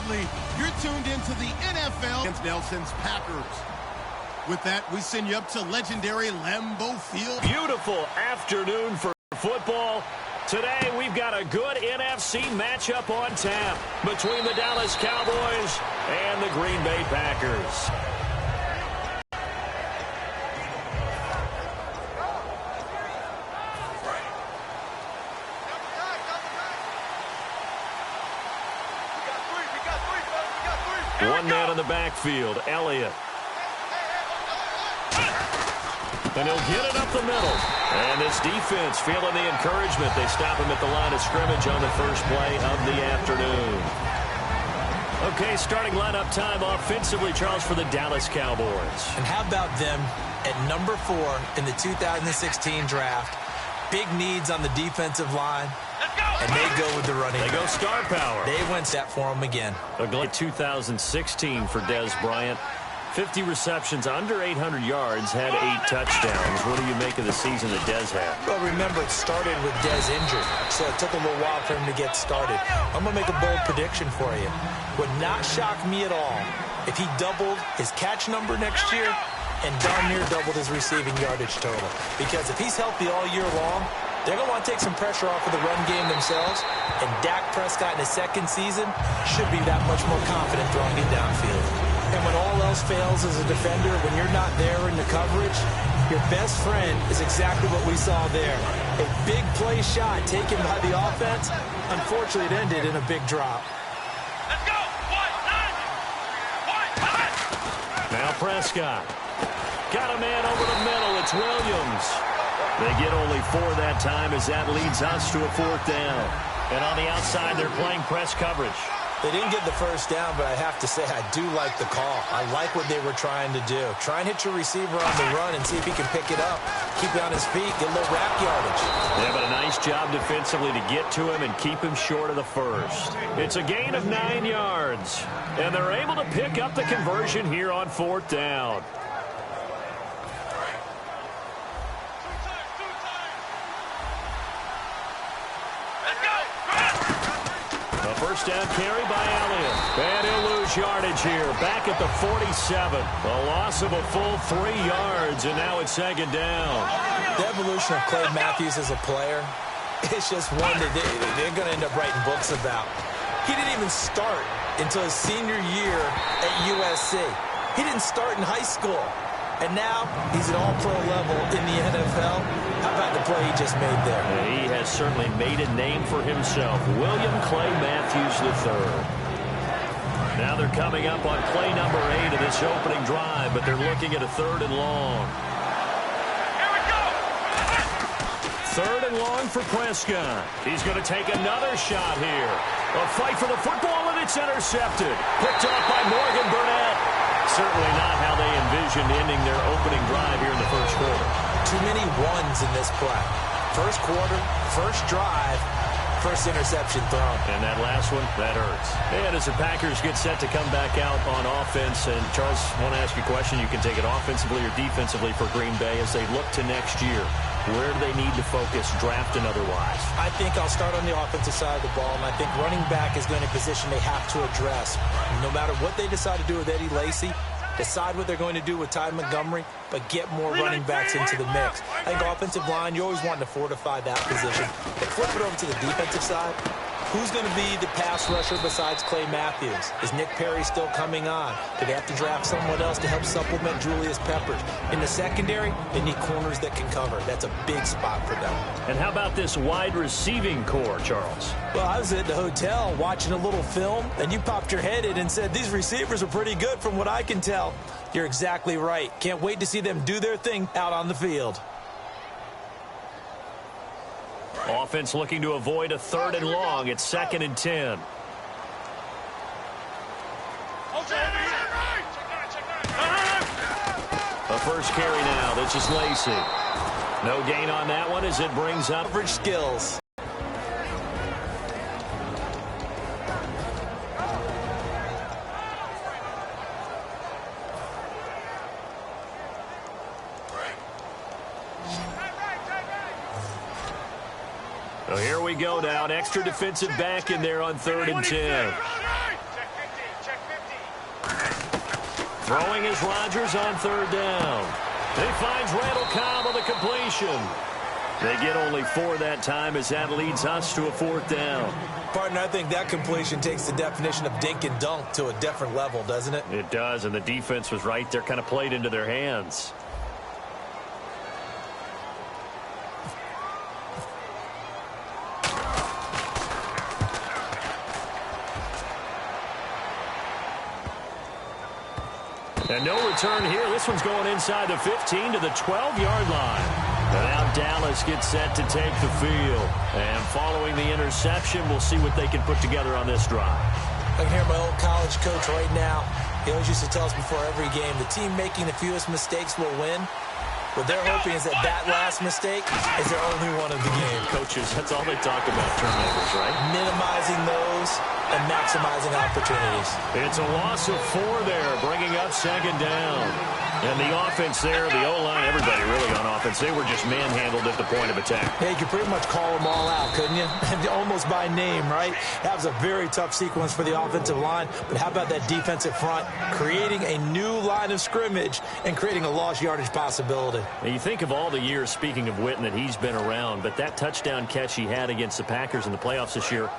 Bradley. You're tuned into the NFL against Nelson's Packers. With that, we send you up to legendary Lambeau Field. Beautiful afternoon for football. Today, we've got a good NFC matchup on tap between the Dallas Cowboys and the Green Bay Packers. One man in the backfield, Elliott. And he'll get it up the middle. And this defense feeling the encouragement. They stop him at the line of scrimmage on the first play of the afternoon. Okay, starting lineup time offensively, Charles, for the Dallas Cowboys. And how about them at number 4 in the 2016 draft? Big needs on the defensive line. And they go with the running. They go star power. They went set for him again. A great 2016 for Dez Bryant. 50 receptions, under 800 yards, had 8 touchdowns. What do you make of the season that Dez had? Well, remember, it started with Dez injured, so it took a little while for him to get started. I'm going to make a bold prediction for you. Would not shock me at all if he doubled his catch number next year and darn near doubled his receiving yardage total. Because if he's healthy all year long, they're going to want to take some pressure off of the run game themselves, and Dak Prescott in his second season should be that much more confident throwing it downfield. And when all else fails as a defender, when you're not there in the coverage, your best friend is exactly what we saw there. A big play shot taken by the offense. Unfortunately, it ended in a big drop. Let's go! Now Prescott. Got a man over the middle. It's Williams. They get only 4 that time as that leads us to a 4th down. And on the outside, they're playing press coverage. They didn't get the first down, but I have to say I do like the call. I like what they were trying to do. Try and hit your receiver on the run and see if he can pick it up. Keep it on his feet, get a little wrap yardage. Yeah, but a nice job defensively to get to him and keep him short of the first. It's a gain of 9 yards. And they're able to pick up the conversion here on 4th down. First down carry by Elliott. And he'll lose yardage here. Back at the 47. A loss of a full 3 yards, and now it's 2nd down. The evolution of Clay Matthews as a player, it's just one that they're going to end up writing books about. He didn't even start until his senior year at USC. He didn't start in high school. And now he's at all-pro level in the NFL. How about the play he just made there? He has certainly made a name for himself. William Clay Matthews III. Now they're coming up on play number 8 of this opening drive, but they're looking at a 3rd and long. Here we go! 3rd and long for Prescott. He's going to take another shot here. A fight for the football, and it's intercepted. Picked off by Morgan Burnett. Certainly not how they envisioned ending their opening drive here in the first quarter. Too many ones in this play. First quarter, first drive, first interception thrown. And that last one, that hurts. And as the Packers get set to come back out on offense, and Charles, I want to ask you a question. You can take it offensively or defensively for Green Bay as they look to next year. Where do they need to focus, draft and otherwise? I think I'll start on the offensive side of the ball, and I think running back is going to be a position they have to address. No matter what they decide to do with Eddie Lacy, decide what they're going to do with Ty Montgomery, but get more running backs into the mix. I think offensive line, you always want to fortify that position. But flip it over to the defensive side. Who's going to be the pass rusher besides Clay Matthews? Is Nick Perry still coming on? Do they have to draft someone else to help supplement Julius Peppers? In the secondary, they need corners that can cover. That's a big spot for them. And how about this wide receiving core, Charles? Well, I was at the hotel watching a little film, and you popped your head in and said, these receivers are pretty good from what I can tell. You're exactly right. Can't wait to see them do their thing out on the field. Offense looking to avoid a 3rd and long. It's 2nd and 10. A first carry now. This is Lacy. No gain on that one as it brings up average skills. So here we go now. An extra defensive back in there on 3rd and 10. Throwing is Rodgers on third down. He finds Randall Cobb on the completion. They get only 4 that time as that leads us to a 4th down. Partner, I think that completion takes the definition of dink and dunk to a different level, doesn't it? It does, and the defense was right there, kind of played into their hands. And no return here. This one's going inside the 15 to the 12-yard line. And now Dallas gets set to take the field. And following the interception, we'll see what they can put together on this drive. I can hear my old college coach right now. He always used to tell us before every game, the team making the fewest mistakes will win. What they're hoping is that that last mistake is their only one of the game. Coaches, that's all they talk about, turnovers, right? Minimizing those and maximizing opportunities. It's a loss of 4 there, bringing up 2nd down. And the offense there, the O-line, everybody really on offense, they were just manhandled at the point of attack. Yeah, you could pretty much call them all out, couldn't you? Almost by name, right? That was a very tough sequence for the offensive line. But how about that defensive front creating a new line of scrimmage and creating a lost yardage possibility? And you think of all the years, speaking of Witten, that he's been around, but that touchdown catch he had against the Packers in the playoffs this year,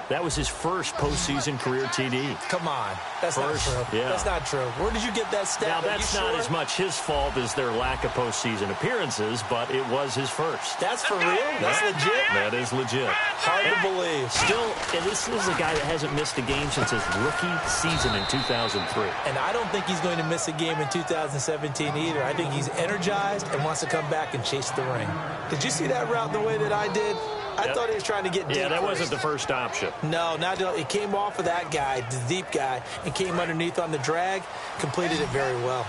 that was his first postseason career TD. Come on. That's not true. Yeah. That's not true. Where did you get that stat? Now, that's not as much his fault as their lack of postseason appearances, but it was his first. That's for real? That's legit? That is legit. Hard to believe. Still, and this is a guy that hasn't missed a game since his rookie season in 2003. And I don't think he's going to miss a game in 2017 either. I think he's energized and wants to come back and chase the ring. Did you see that route the way that I did? I thought he was trying to get deep. Yeah, that first. wasn't the first option. No, it came off of that guy, the deep guy, and came underneath on the drag, completed it very well.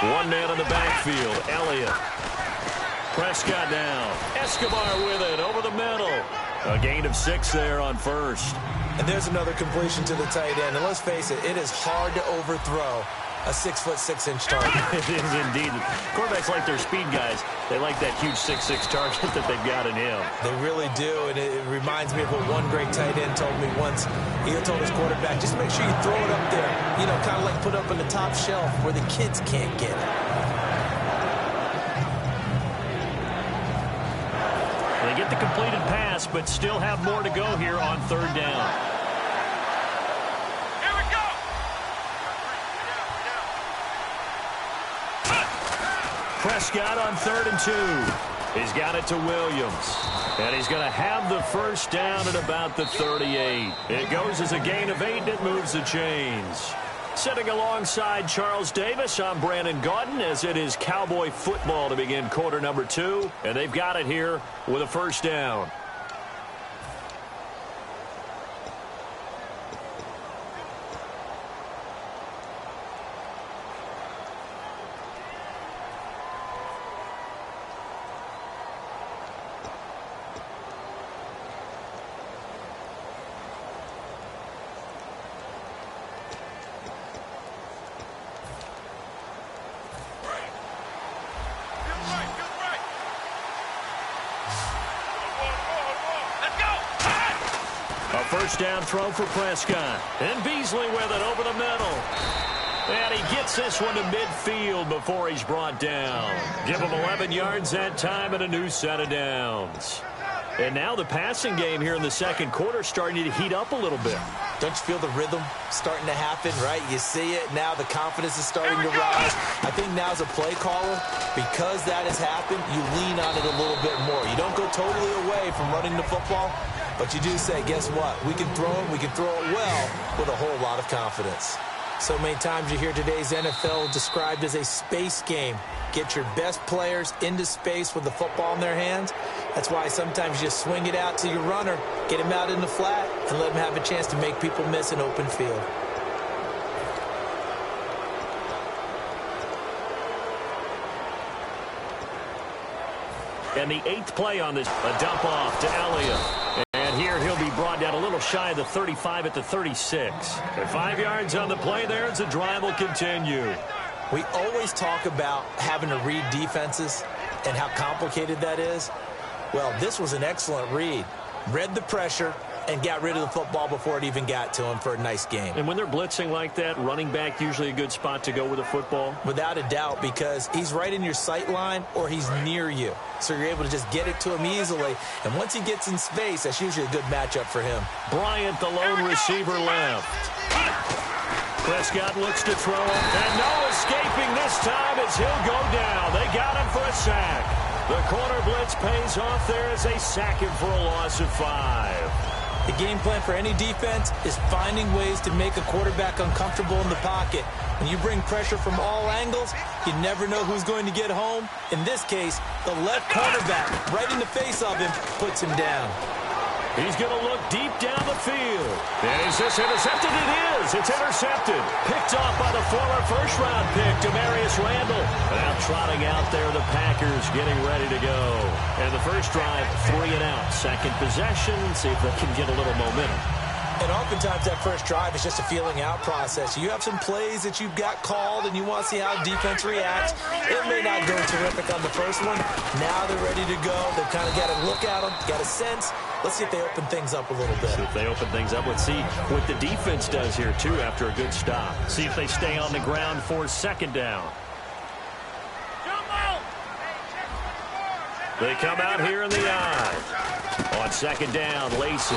One man in the backfield, Elliott. Prescott down. Escobar with it over the middle. A gain of 6 there on first. And there's another completion to the tight end. And let's face it, it is hard to overthrow a 6'6" target. It is indeed. Quarterbacks like their speed guys. They like that huge 6'6" target that they've got in him. They really do, and it reminds me of what one great tight end told me once. He told his quarterback, just make sure you throw it up there. You know, kind of like put up on the top shelf where the kids can't get it. They get the completed pass, but still have more to go here on 3rd down. Prescott on 3rd and 2. He's got it to Williams. And he's going to have the first down at about the 38. It goes as a gain of 8, and it moves the chains. Sitting alongside Charles Davis, I'm Brandon Gaudin, as it is Cowboy football to begin quarter number 2. And they've got it here with a first down. First down throw for Prescott. And Beasley with it over the middle. And he gets this one to midfield before he's brought down. Give him 11 yards that time and a new set of downs. And now the passing game here in the second quarter starting to heat up a little bit. Don't you feel the rhythm starting to happen, right? You see it. Now the confidence is starting to rise. I think now as a play caller, because that has happened, you lean on it a little bit more. You don't go totally away from running the football, but you do say, guess what? We can throw it. We can throw it well with a whole lot of confidence. So many times you hear today's NFL described as a space game. Get your best players into space with the football in their hands. That's why sometimes you just swing it out to your runner, get him out in the flat, and let him have a chance to make people miss an open field. And the 8th play on this, a dump off to Elliott. And here he'll be brought down a little shy of the 35 at the 36. And 5 yards on the play there as the drive will continue. We always talk about having to read defenses and how complicated that is. Well, this was an excellent read. Read the pressure, and got rid of the football before it even got to him for a nice game. And when they're blitzing like that, running back usually a good spot to go with the football? Without a doubt, because he's right in your sight line or he's near you. So you're able to just get it to him easily. And once he gets in space, that's usually a good matchup for him. Bryant, the lone receiver, left. Prescott looks to throw, and no escaping this time as he'll go down. They got him for a sack. The corner blitz pays off there as they sack him for a loss of 5. The game plan for any defense is finding ways to make a quarterback uncomfortable in the pocket. When you bring pressure from all angles, you never know who's going to get home. In this case, the left cornerback, right in the face of him, puts him down. He's going to look deep down the field. And is this intercepted? It is. It's intercepted. Picked off by the former first-round pick, Demarius Randall. Now trotting out there, the Packers getting ready to go. And the first drive, 3 and out. Second possession. See if they can get a little momentum. And oftentimes that first drive is just a feeling out process. You have some plays that you've got called and you want to see how defense reacts. It may not go terrific on the first one. Now they're ready to go. They've kind of got to look at them, got a sense. Let's see if they open things up a little bit. See if they open things up. Let's see what the defense does here, too, after a good stop. See if they stay on the ground for second down. They come out here in the eye. On second down, Lacey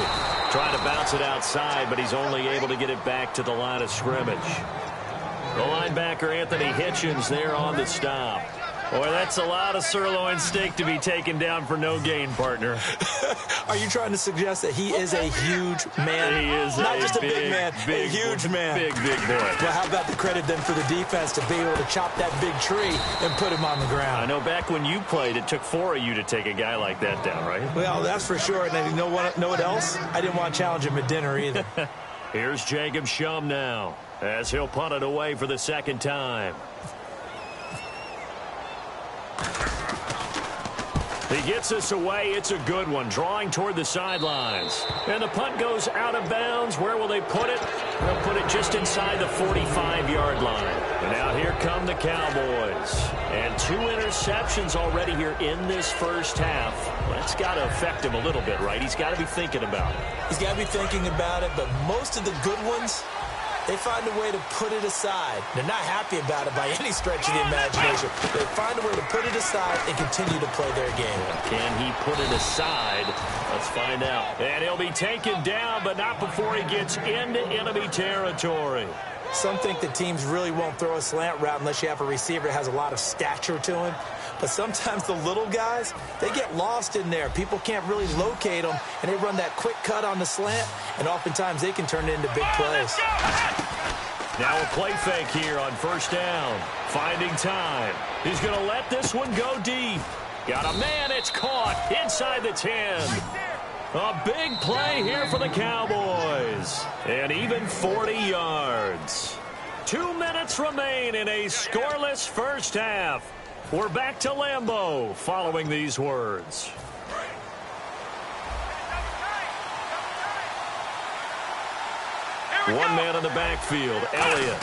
trying to bounce it outside, but he's only able to get it back to the line of scrimmage. The linebacker, Anthony Hitchens, there on the stop. Boy, that's a lot of sirloin steak to be taken down for no gain, partner. Are you trying to suggest that he is a huge man? He is not just a big man, a huge man. Big boy. Well, how about the credit then for the defense to be able to chop that big tree and put him on the ground? I know back when you played, it took 4 of you to take a guy like that down, right? Well, that's for sure. And you know what else? I didn't want to challenge him at dinner either. Here's Jacob Shum now as he'll punt it away for the second time. He gets us away. It's a good one. Drawing toward the sidelines. And the punt goes out of bounds. Where will they put it? They'll put it just inside the 45-yard line. And now here come the Cowboys. And 2 interceptions already here in this first half. That's got to affect him a little bit, right? He's got to be thinking about it. He's got to be thinking about it, but most of the good ones, they find a way to put it aside. They're not happy about it by any stretch of the imagination. They find a way to put it aside and continue to play their game. Can he put it aside? Let's find out. And he'll be taken down, but not before he gets into enemy territory. Some think that teams really won't throw a slant route unless you have a receiver that has a lot of stature to him. But sometimes the little guys, they get lost in there. People can't really locate them, and they run that quick cut on the slant, and oftentimes they can turn it into big plays. Now a play fake here on first down. Finding time. He's going to let this one go deep. Got a man. It's caught inside the 10. A big play here for the Cowboys. And even 40 yards. 2 minutes remain in a scoreless first half. We're back to Lambeau following these words. One man in the backfield, Elliott.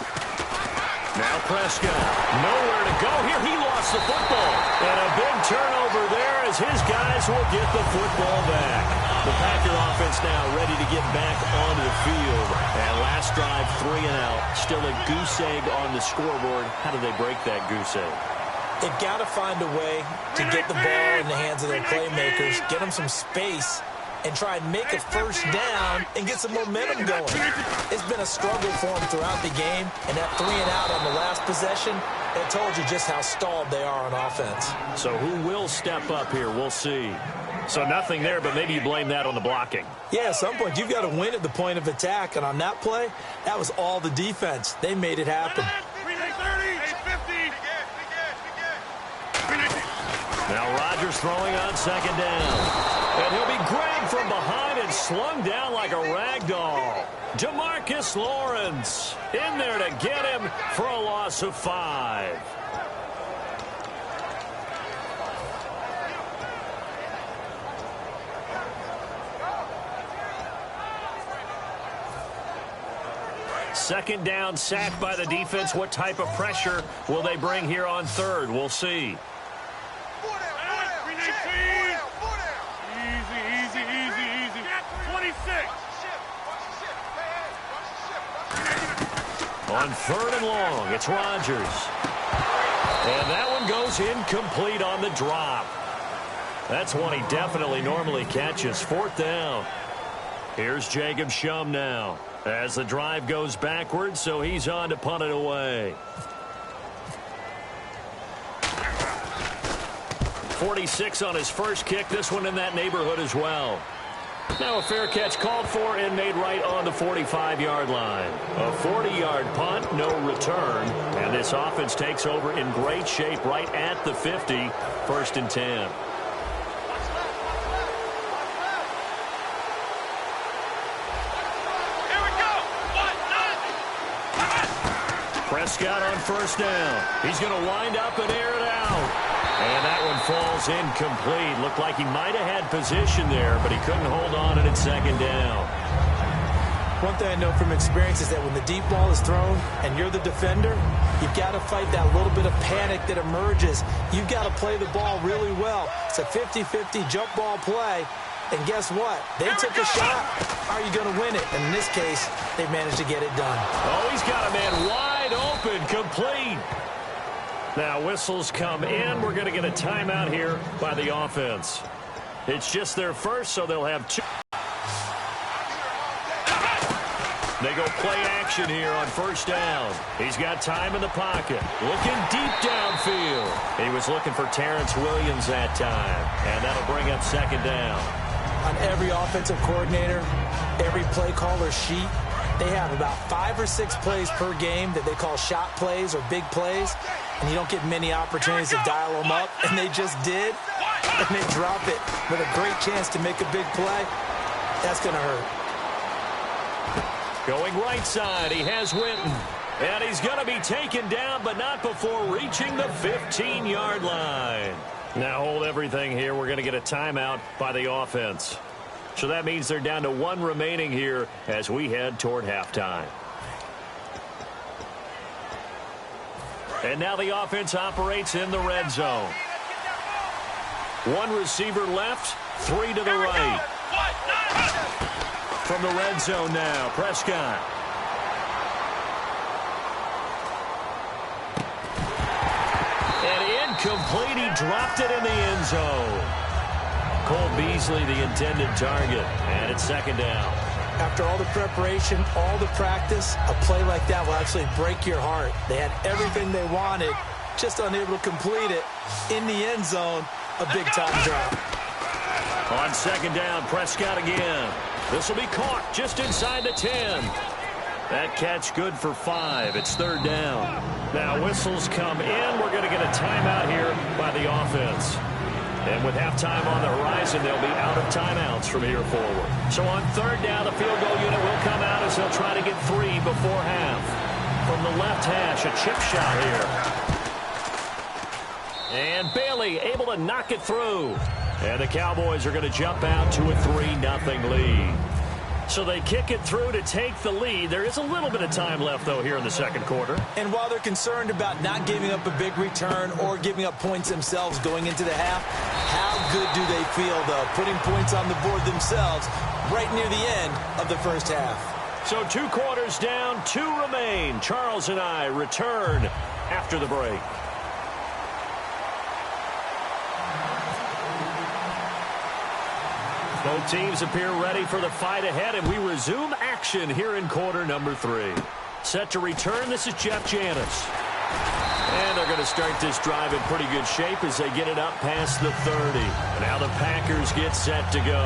Now Prescott, nowhere to go here. He lost the football. And a big turnover there as his guys will get the football back. The Packer offense now ready to get back onto the field. And last drive, 3 and out. Still a goose egg on the scoreboard. How do they break that goose egg? They've got to find a way to get the ball in the hands of their playmakers, get them some space, and try and make a first down and get some momentum going. It's been a struggle for them throughout the game, and that 3 and out on the last possession, that told you just how stalled they are on offense. So who will step up here? We'll see. So nothing there, but maybe you blame that on the blocking. Yeah, at some point, you've got to win at the point of attack, and on that play, that was all the defense. They made it happen. Now Rodgers throwing on second down. And he'll be grabbed from behind and slung down like a rag doll. Demarcus Lawrence in there to get him for a loss of 5. Second down, sacked by the defense. What type of pressure will they bring here on third? We'll see. Easy. 26. On 3rd and long, it's Rodgers. And that one goes incomplete on the drop. That's one he definitely normally catches. 4th down. Here's Jacob Shum now as the drive goes backwards, so he's on to punt it away. 46 on his first kick. This one in that neighborhood as well. Now a fair catch called for and made right on the 45-yard line. A 40-yard punt, no return. And this offense takes over in great shape right at the 50. 1st and 10. Prescott on 1st down. He's going to wind up and air it out. And that one falls incomplete. Looked like he might have had position there, but he couldn't hold on it at 2nd down. One thing I know from experience is that when the deep ball is thrown and you're the defender, you've got to fight that little bit of panic that emerges. You've got to play the ball really well. It's a 50-50 jump ball play. And guess what? They took a shot. Are you going to win it? And in this case, they managed to get it done. Oh, he's got a man wide open, complete. Now whistles come in. We're going to get a timeout here by the offense. It's just their first, so they'll have 2. They go play action here on 1st down. He's got time in the pocket. Looking deep downfield. He was looking for Terrence Williams that time. And that'll bring up 2nd down. On every offensive coordinator, every play caller sheet, they have about 5 or 6 plays per game that they call shot plays or big plays. And you don't get many opportunities to dial them up. And they just did. And they drop it with a great chance to make a big play. That's going to hurt. Going right side, he has Winton. And he's going to be taken down, but not before reaching the 15-yard line. Now hold everything here. We're going to get a timeout by the offense. So that means they're down to 1 remaining here as we head toward halftime. And now the offense operates in the red zone. 1 receiver left, 3 to the right. From the red zone now, Prescott. And incomplete. He dropped it in the end zone. Cole Beasley, the intended target. And it's 2nd down. After all the preparation, all the practice, a play like that will actually break your heart. They had everything they wanted, just unable to complete it. In the end zone, a big-time drop. On 2nd down, Prescott again. This will be caught just inside the 10. That catch good for 5. It's 3rd down. Now whistles come in. We're going to get a timeout here by the offense. And with halftime on the horizon, they'll be out of timeouts from here forward. So on 3rd down, the field goal unit will come out as they'll try to get 3 before half. From the left hash, a chip shot here. And Bailey able to knock it through. And the Cowboys are going to jump out to a 3-0 lead. So they kick it through to take the lead. There is a little bit of time left, though, here in the 2nd quarter. And while they're concerned about not giving up a big return or giving up points themselves going into the half, how good do they feel, though, putting points on the board themselves right near the end of the first half? So 2 quarters down, 2 remain. Charles and I return after the break. Both teams appear ready for the fight ahead, and we resume action here in quarter number 3. Set to return, this is Jeff Janis. And they're going to start this drive in pretty good shape as they get it up past the 30. Now the Packers get set to go.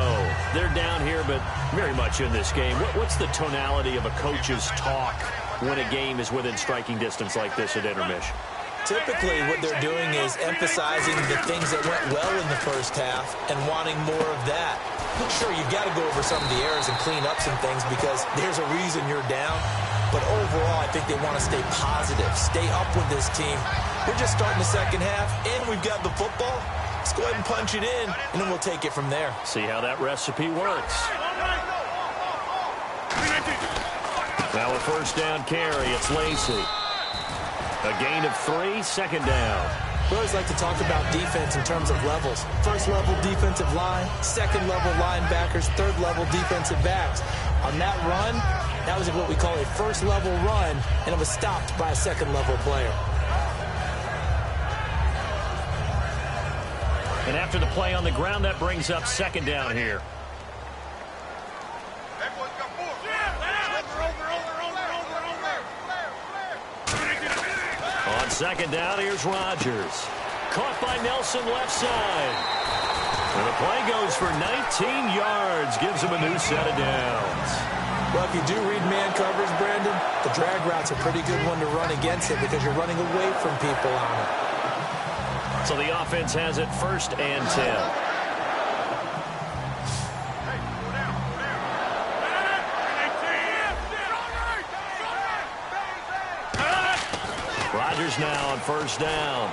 They're down here, but very much in this game. What's the tonality of a coach's talk when a game is within striking distance like this at intermission? Typically, what they're doing is emphasizing the things that went well in the first half and wanting more of that. Sure, you've got to go over some of the errors and clean up some things because there's a reason you're down. But overall, I think they want to stay positive, stay up with this team. We're just starting the second half, and we've got the football. Let's go ahead and punch it in, and then we'll take it from there. See how that recipe works. Now a first down carry. It's Lacy. A gain of 3, 2nd down. We always like to talk about defense in terms of levels. First level defensive line, second level linebackers, third level defensive backs. On that run, That was what we call a first-level run, and it was stopped by a second-level player. And after the play on the ground, that brings up second down here. On second down, here's Rodgers. Caught by Nelson left side. And the play goes for 19 yards. Gives him a new set of downs. Well, if you do read man coverage, Brandon, the drag route's a pretty good one to run against it because you're running away from people on it. So the offense has it 1st and 10. Rodgers now on 1st down.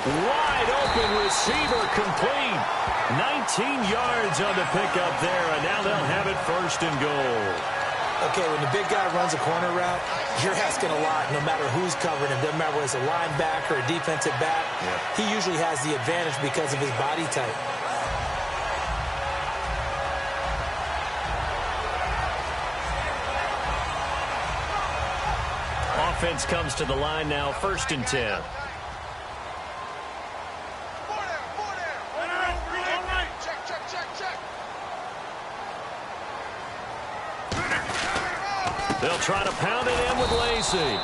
Wide open receiver complete. 19 yards on the pickup there, and now they'll have it 1st and goal. Okay, when the big guy runs a corner route, you're asking a lot no matter who's covering him. Doesn't matter whether it's a linebacker or a defensive back. Yeah. He usually has the advantage because of his body type. Offense comes to the line now, 1st and 10. They'll try to pound it in with Lacy.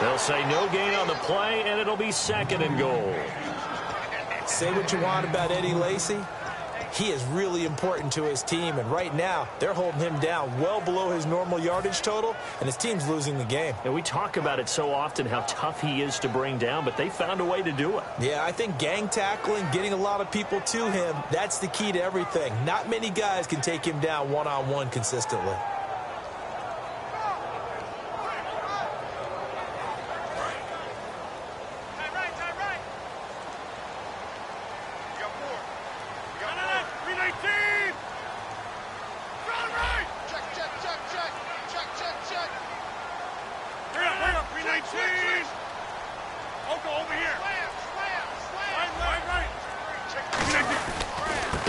They'll say no gain on the play, and it'll be 2nd and goal. Say what you want about Eddie Lacy. He is really important to his team, and right now they're holding him down well below his normal yardage total, and his team's losing the game. And we talk about it so often, how tough he is to bring down, but they found a way to do it. Yeah, I think gang tackling, getting a lot of people to him, that's the key to everything. Not many guys can take him down one-on-one consistently.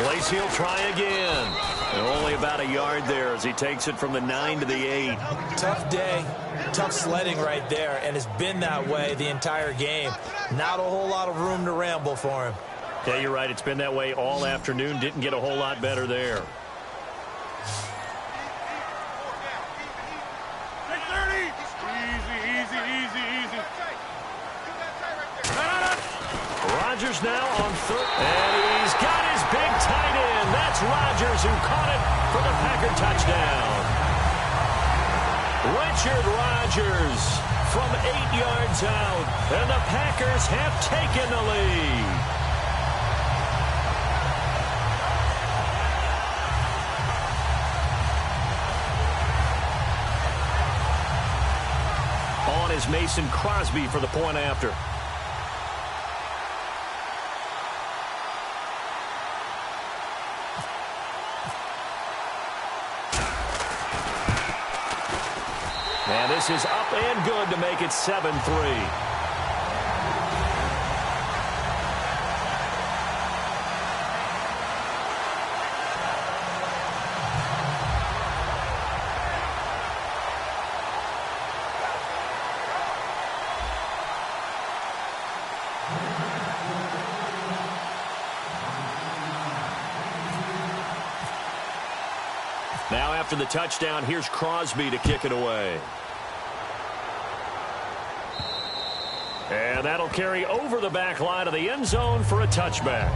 Lacy will try again. And only about a yard there as he takes it from the 9 to the 8. Tough day, tough sledding right there, and it's been that way the entire game. Not a whole lot of room to ramble for him. Yeah, you're right. It's been that way all afternoon. Didn't get a whole lot better there. Rodgers now on 3rd, and he's got his big tight end. That's Rodgers who caught it for the Packer touchdown. Richard Rodgers from 8 yards out, and the Packers have taken the lead. On is Mason Crosby for the point after. And this is up and good to make it 7-3. Now after the touchdown, here's Crosby to kick it away. And that'll carry over the back line of the end zone for a touchback.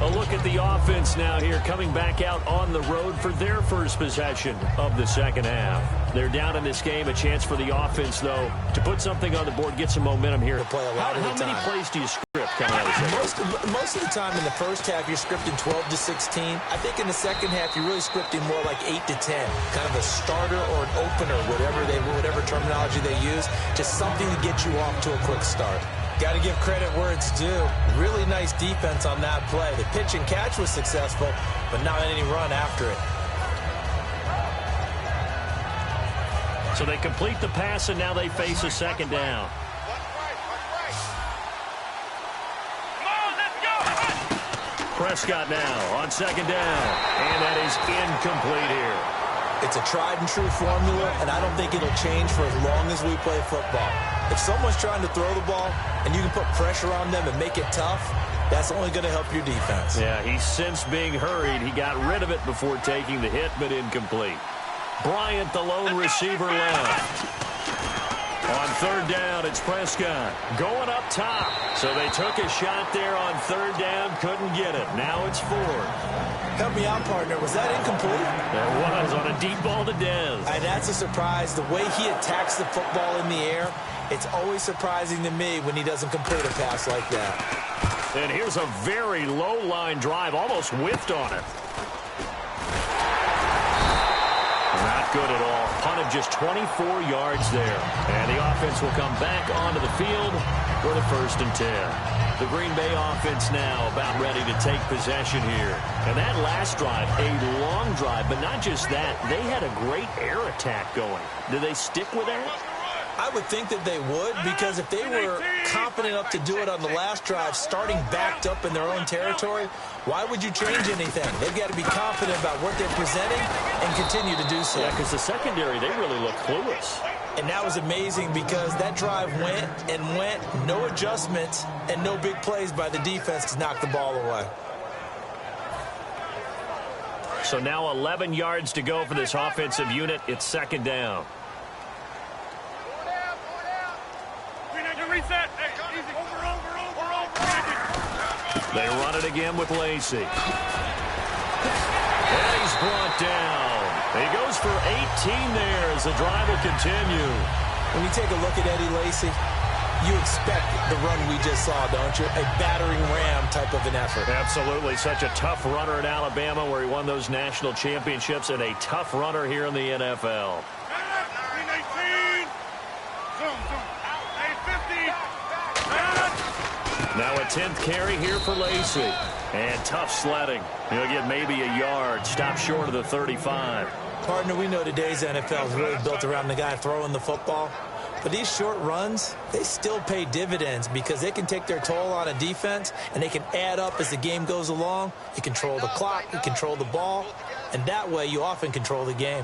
A look at the offense now here, coming back out on the road for their first possession of the second half. They're down in this game. A chance for the offense, though, to put something on the board, get some momentum here. How many plays do you script coming out of the second? Most of the time in the first half, you're scripting 12 to 16. I think in the second half, you're really scripting more like 8 to 10. Kind of a starter or an opener, whatever terminology they use. Just something to get you off to a quick start. Got to give credit where it's due. Really nice defense on that play. The pitch and catch was successful, but not any run after it. So they complete the pass, and now they face a second down. Prescott now on second down, and that is incomplete here. It's a tried-and-true formula, and I don't think it'll change for as long as we play football. If someone's trying to throw the ball and you can put pressure on them and make it tough, that's only going to help your defense. Yeah, he's since being hurried. He got rid of it before taking the hit, but incomplete. Bryant, the lone receiver, left. On third down, it's Prescott going up top. So they took a shot there on third down, couldn't get it. Now it's fourth. Help me out, partner. Was that incomplete? That was on a deep ball to Dez. That's a surprise. The way he attacks the football in the air, it's always surprising to me when he doesn't complete a pass like that. And here's a very low-line drive, almost whiffed on it. Not good at all. Punt of just 24 yards there. And the offense will come back onto the field for the 1st and 10. The Green Bay offense now about ready to take possession here. And that last drive, a long drive, but not just that. They had a great air attack going. Do they stick with that? I would think that they would, because if they were confident enough to do it on the last drive, starting backed up in their own territory, why would you change anything? They've got to be confident about what they're presenting and continue to do so. Yeah, because the secondary, they really look clueless. And that was amazing because that drive went and went, no adjustments and no big plays by the defense to knock the ball away. So now 11 yards to go for this offensive unit. It's 2nd down. Reset. Hey, easy. Over. They run it again with Lacy. And he's brought down. He goes for 18 there as the drive will continue. When you take a look at Eddie Lacy, you expect the run we just saw, don't you? A battering ram type of an effort. Absolutely. Such a tough runner at Alabama where he won those national championships, and a tough runner here in the NFL. Now a 10th carry here for Lacy. And tough sledding. He'll get maybe a yard. Stop short of the 35. Partner, we know today's NFL is really built around the guy throwing the football. But these short runs, they still pay dividends because they can take their toll on a defense and they can add up as the game goes along. You control the clock, you control the ball, and that way you often control the game.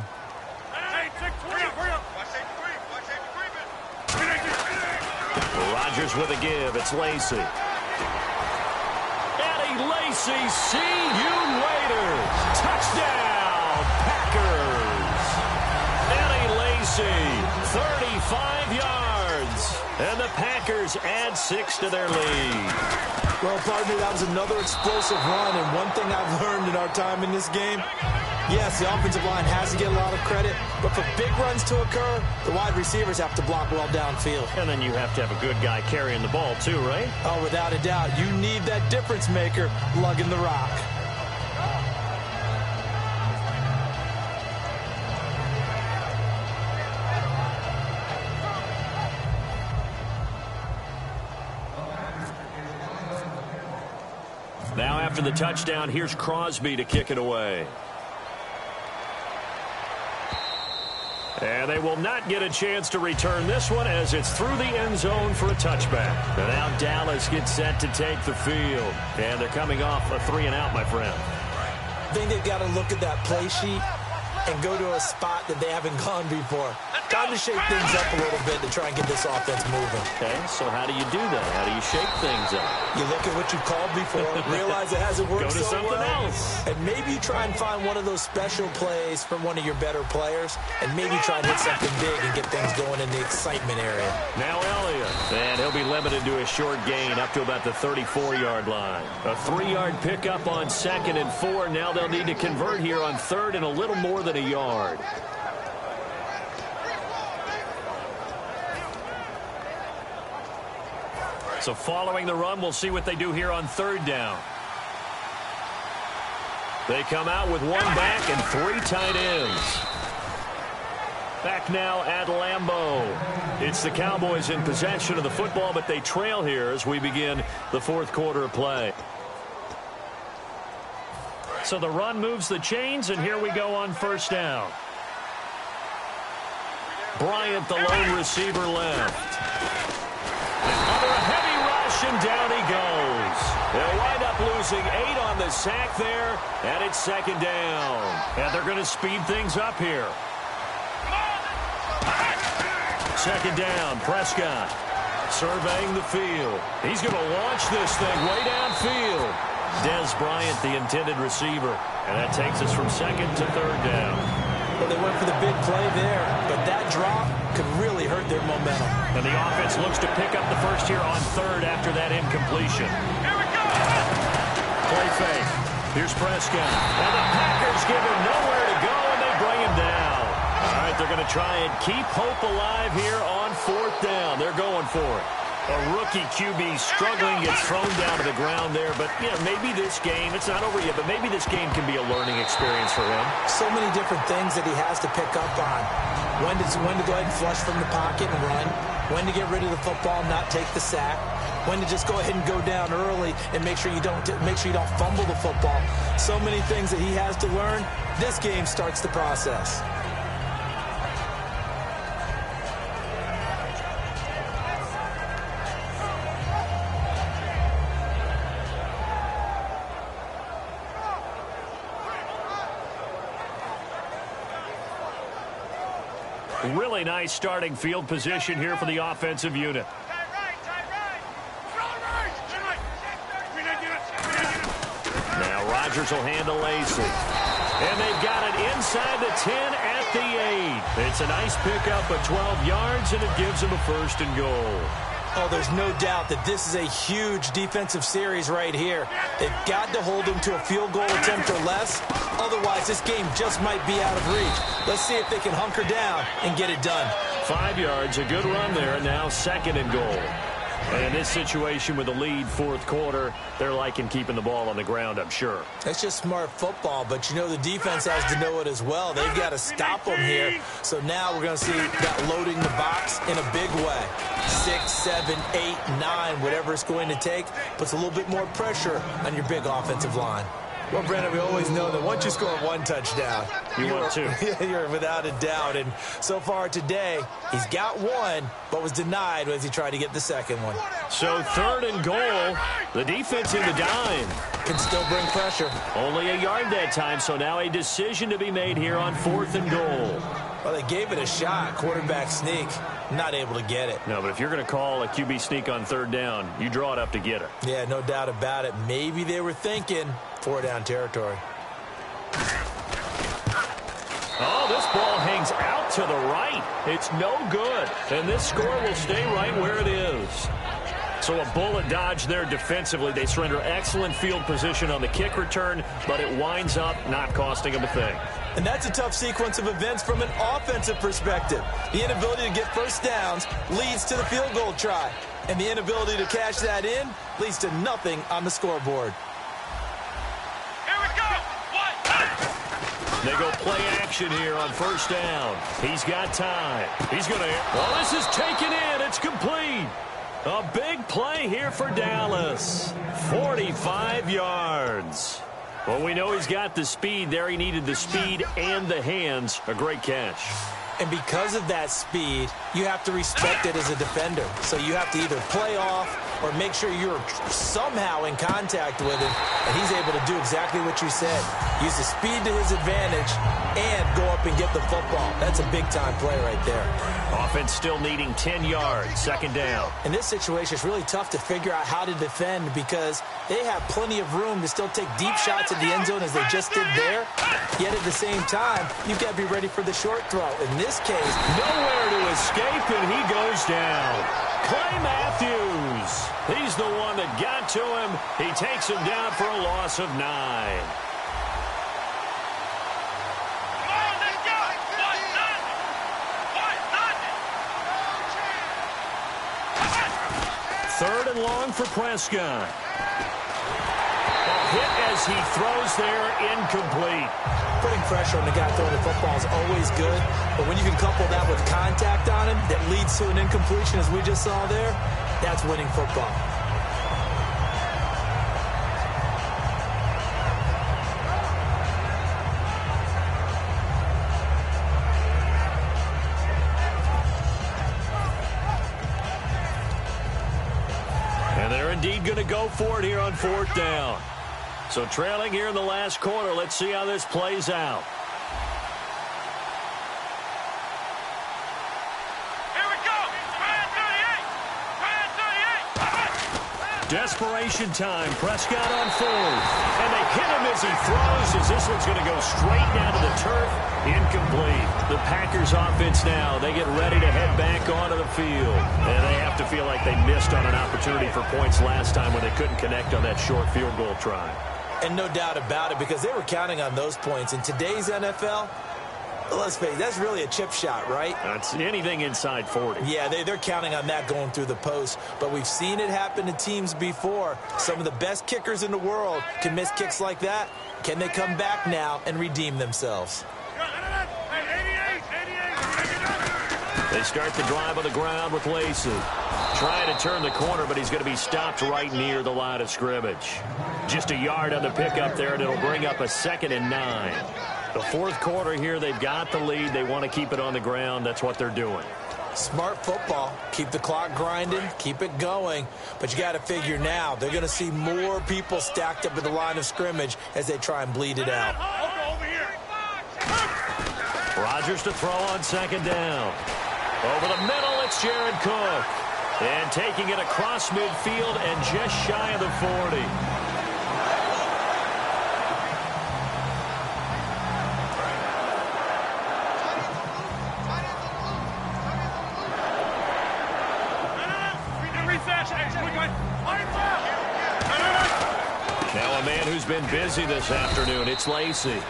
Rodgers with a give. It's Lacy. Eddie Lacy, see you later. Touchdown, Packers. Eddie Lacy, 35 yards. And the Packers add 6 to their lead. Well, partner, that was another explosive run, and one thing I've learned in our time in this game, yes, the offensive line has to get a lot of credit, but for big runs to occur, the wide receivers have to block well downfield. And then you have to have a good guy carrying the ball too, right? Oh, without a doubt. You need that difference maker lugging the rock. Now after the touchdown, here's Crosby to kick it away. And they will not get a chance to return this one as it's through the end zone for a touchback. And now Dallas gets set to take the field. And they're coming off a 3-and-out, my friend. I think they've got to look at that play sheet and go to a spot that they haven't gone before. Time to shake things up a little bit to try and get this offense moving. Okay, so how do you do that? How do you shake things up? You look at what you've called before, realize it hasn't worked Go to so something well, else. and maybe try and find one of those special plays from one of your better players, and maybe try and hit something big and get things going in the excitement area. Now Elliott, and he'll be limited to a short gain up to about the 34-yard line. A 3-yard pickup on 2nd and 4. Now they'll need to convert here on 3rd and a little more than a yard. So following the run, we'll see what they do here on 3rd down. They come out with 1 back and 3 tight ends. Back now at Lambeau. It's the Cowboys in possession of the football, but they trail here as we begin the 4th quarter of play. So the run moves the chains, and here we go on 1st down. Bryant, the lone receiver, left. Under a heavy rush, and down he goes. They'll wind up losing losing 8 on the sack there, and it's second down. And they're going to speed things up here. Second down, Prescott surveying the field. He's going to launch this thing way downfield. Des Bryant, the intended receiver, and that takes us from second to third down. Well, they went for the big play there, but that drop could really hurt their momentum. And the offense looks to pick up the first here on third after that incompletion. Here we go! Play fake. Here's Prescott. And the Packers give him nowhere to go, and they bring him down. All right, they're going to try and keep hope alive here on fourth down. They're going for it. A rookie QB struggling, gets thrown down to the ground there. But, you know, maybe this game, it's not over yet, but maybe this game can be a learning experience for him. So many different things that he has to pick up on. When to go ahead and flush from the pocket and run. When to get rid of the football and not take the sack. When to just go ahead and go down early and make sure you don't fumble the football. So many things that he has to learn. This game starts the process. Really nice starting field position here for the offensive unit. Now Rodgers will handle Lacey. And they've got it inside the 10 at the 8. It's a nice pickup of 12 yards, and it gives them a first and goal. Oh, there's no doubt that this is a huge defensive series right here. They've got to hold them to a field goal attempt or less. Otherwise, this game just might be out of reach. Let's see if they can hunker down and get it done. 5 yards, a good run there, and now second and goal. And in this situation with the lead fourth quarter, they're liking keeping the ball on the ground, I'm sure. That's just smart football, but you know the defense has to know it as well. They've got to stop them here. So now we're going to see that loading the box in a big way. 6, 7, 8, 9, whatever it's going to take, puts a little bit more pressure on your big offensive line. Well, Brandon, we always know that once you score one touchdown, you're without a doubt. And so far today, he's got one, but was denied as he tried to get the second one. So third and goal, the defense in the dime. Can still bring pressure. Only a yard that time, so now a decision to be made here on fourth and goal. Well, they gave it a shot, quarterback sneak. Not able to get it. No, but if you're going to call a QB sneak on third down, you draw it up to get it. Yeah, no doubt about it. Maybe they were thinking 4-down territory. Oh, this ball hangs out to the right. It's no good. And this score will stay right where it is. So a bullet dodge there defensively. They surrender excellent field position on the kick return, but it winds up not costing them a thing. And that's a tough sequence of events from an offensive perspective. The inability to get first downs leads to the field goal try. And the inability to cash that in leads to nothing on the scoreboard. Here we go! They go play action here on first down. He's got time. He's going to... Oh, this is taken in. It's complete. A big play here for Dallas. 45 yards. Well, we know he's got the speed there. He needed the speed and the hands. A great catch. And because of that speed, you have to respect it as a defender. So you have to either play off or make sure you're somehow in contact with him. And he's able to do exactly what you said. Use the speed to his advantage and go up and get the football. That's a big-time play right there. Offense still needing 10 yards, second down. In this situation, it's really tough to figure out how to defend because they have plenty of room to still take deep shots at the end zone as they just did there. Yet at the same time, you've got to be ready for the short throw. In this case, nowhere to escape, and he goes down. Clay Matthews. He's the one that got to him. He takes him down for a loss of 9. Third and long for Prescott. A hit as he throws there, incomplete. Putting pressure on the guy throwing the football is always good, but when you can couple that with contact on him that leads to an incompletion, as we just saw there, that's winning football. And they're indeed going to go for it here on fourth down. So trailing here in the last quarter. Let's see how this plays out. Here we go. Try 38. Desperation time. Prescott on fourth. And they hit him as he throws, as this one's going to go straight down to the turf. Incomplete. The Packers offense now. They get ready to head back onto the field. And they have to feel like they missed on an opportunity for points last time when they couldn't connect on that short field goal try. And no doubt about it, because they were counting on those points. In today's NFL, let's face it, that's really a chip shot, right? That's anything inside 40. Yeah, they're counting on that going through the post. But we've seen it happen to teams before. Some of the best kickers in the world can miss kicks like that. Can they come back now and redeem themselves? They start the drive on the ground with Lacey. Trying to turn the corner, but he's going to be stopped right near the line of scrimmage. Just a yard on the pickup there, and it'll bring up a 2nd and 9. The fourth quarter here, they've got the lead. They want to keep it on the ground. That's what they're doing. Smart football. Keep the clock grinding. Keep it going. But you got to figure now, they're going to see more people stacked up at the line of scrimmage as they try and bleed it out. Rodgers to throw on 2nd down. Over the middle, it's Jared Cook. And taking it across midfield and just shy of the 40. Now a man who's been busy this afternoon, it's Lacey.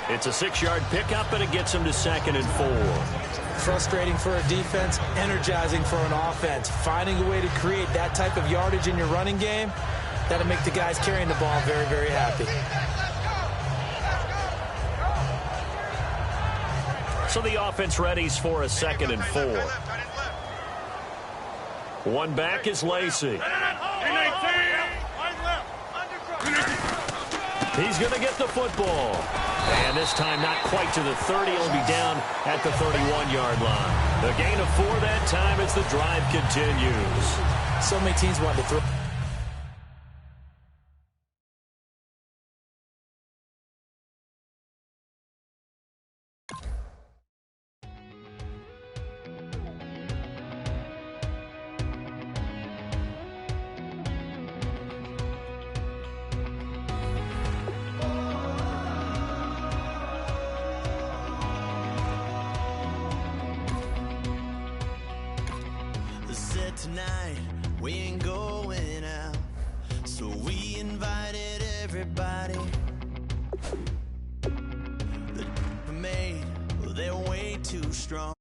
It's a 6-yard pickup, and it gets him to 2nd and 4. Frustrating for a defense, energizing for an offense. Finding a way to create that type of yardage in your running game, that'll make the guys carrying the ball very, very happy. So the offense readies for a 2nd and 4. One back is Lacey. He's going to get the football. And this time not quite to the 30. He'll be down at the 31-yard line. The gain of 4 that time as the drive continues. So many teams want to throw. Tonight we ain't going out, so we invited everybody. The made, well, they're way too strong.